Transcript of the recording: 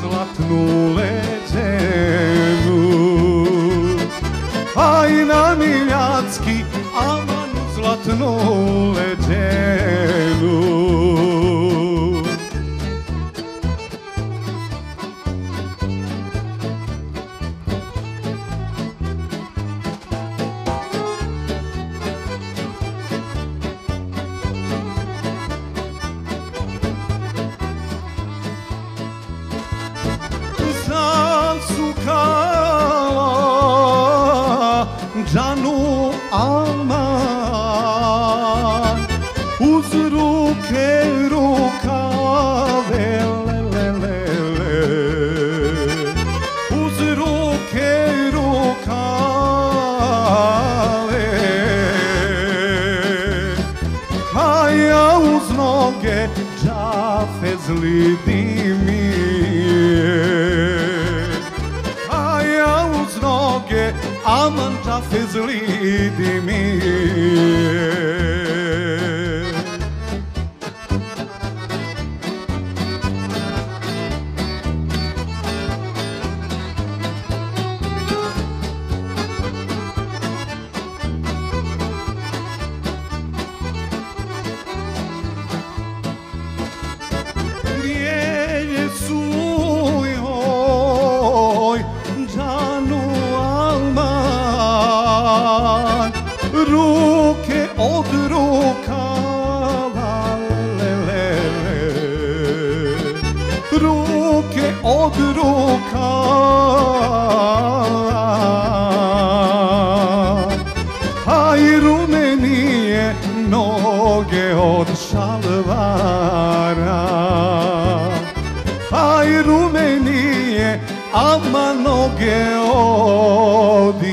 zlatnu leđenu. Aj na miljacki, aman u zlatnu leđenu. Zasukala džanu aman, uz ruke rukave, uz ruke rukave, a ja uz noge džafe zlidimije, a ja uz noge aman džafe zlidimije. Ruke od rukava, ruke od rukava, a i rumenije noge od šalvara, a i rumenije ama noge od